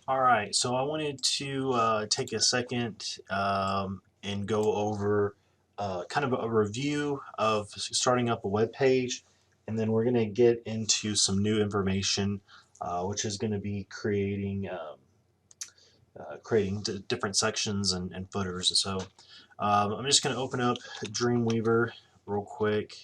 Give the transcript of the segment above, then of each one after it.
Alright, so I wanted to take a second and go over kind of a review of starting up a web page, and then we're going to get into some new information, which is going to be creating different sections and footers. So I'm just going to open up Dreamweaver real quick.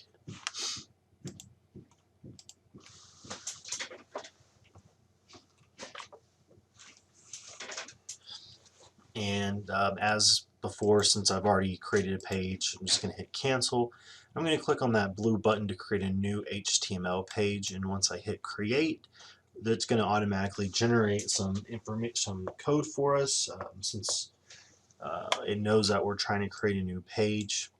And as before, since I've already created a page, I'm just going to hit cancel. I'm going to click on that blue button to create a new HTML page, and once I hit create, that's going to automatically generate some information, some code for us, since it knows that we're trying to create a new page.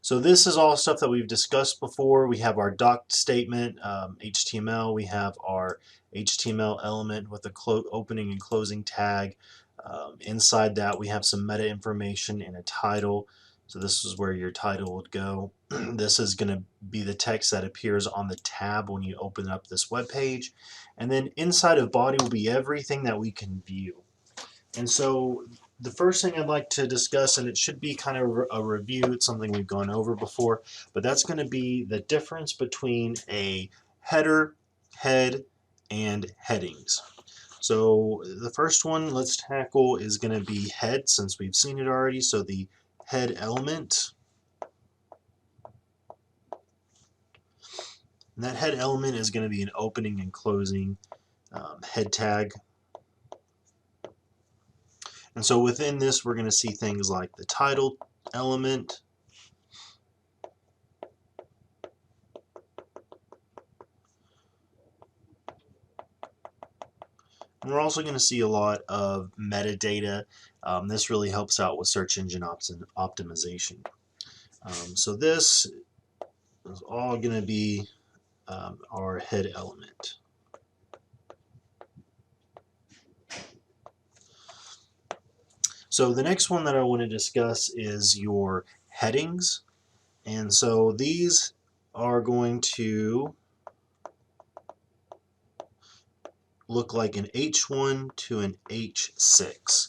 So this is all stuff that we've discussed before. We have our doc statement, HTML. We have our HTML element with a opening and closing tag. Inside that, we have some meta information and a title. So this is where your title would go. This is going to be the text that appears on the tab when you open up this web page. And then inside of body will be everything that we can view. And so the first thing I'd like to discuss, and it should be kind of a review, it's something we've gone over before, but that's going to be the difference between a header, head, and headings. So the first one let's tackle is going to be head, since we've seen it already. So the head element, and that head element is going to be an opening and closing head tag. And so within this, we're going to see things like the title element, and we're also going to see a lot of metadata. This really helps out with search engine optimization. So this is all going to be our head element. So the next one that I want to discuss is your headings. And so these are going to look like an H1 to an H6.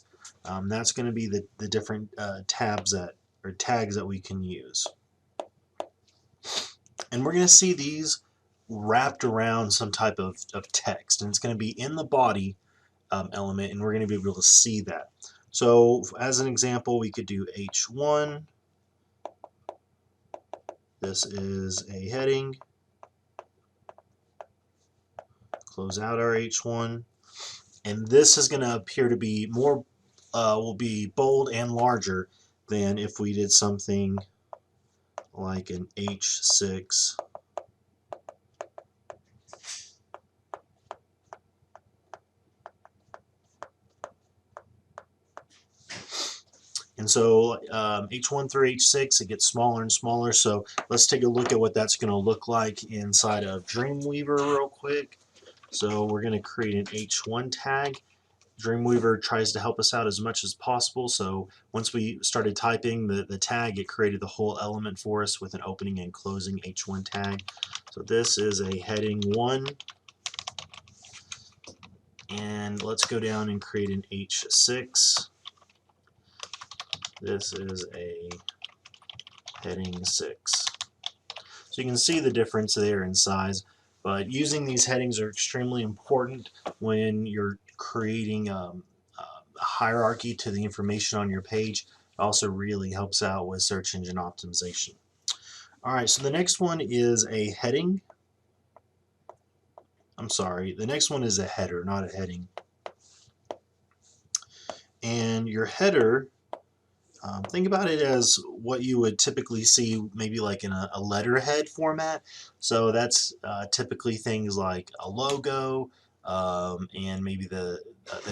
That's going to be the different tabs that or tags that we can use. And we're going to see these wrapped around some type of text, and it's going to be in the body element, and we're going to be able to see that. So as an example, we could do H1. This is a heading. Close out our H1. And this is going to appear to be more, will be bold and larger than if we did something like an H6. And so H1 through H6, it gets smaller and smaller. So let's take a look at what that's going to look like inside of Dreamweaver real quick. So we're going to create an H1 tag. Dreamweaver tries to help us out as much as possible. So once we started typing the tag, it created the whole element for us with an opening and closing H1 tag. So this is a heading 1. And let's go down and create an H6. This is a heading 6. So you can see the difference there in size, but using these headings are extremely important when you're creating a hierarchy to the information on your page. It also really helps out with search engine optimization. Alright, so the next one is a heading. I'm sorry, the next one is a header, not a heading. And your header, think about it as what you would typically see maybe like in a letterhead format. So that's typically things like a logo, and maybe the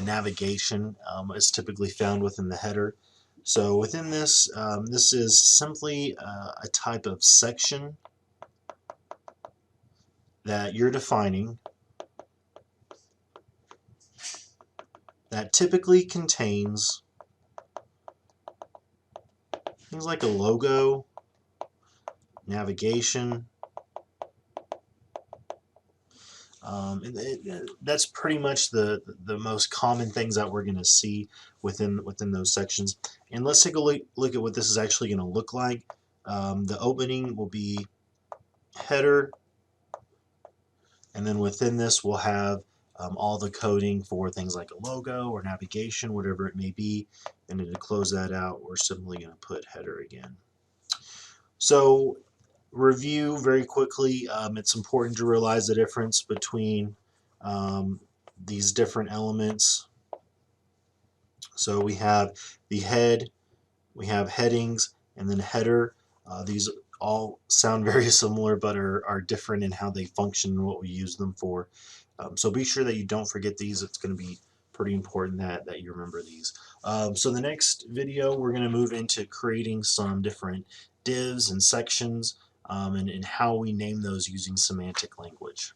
navigation is typically found within the header. So within this, this is simply a type of section that you're defining that typically contains things like a logo, navigation, That's pretty much the most common things that we're going to see within those sections. And let's take a look at what this is actually going to look like. The opening will be header, and then within this we'll have all the coding for things like a logo or navigation, whatever it may be. And then to close that out, we're simply going to put header again. So review very quickly. It's important to realize the difference between these different elements. So we have the head, we have headings, and then header. These all sound very similar but are different in how they function and what we use them for. So be sure that you don't forget these. It's going to be pretty important that you remember these. So the next video we're going to move into creating some different divs and sections and how we name those using semantic language.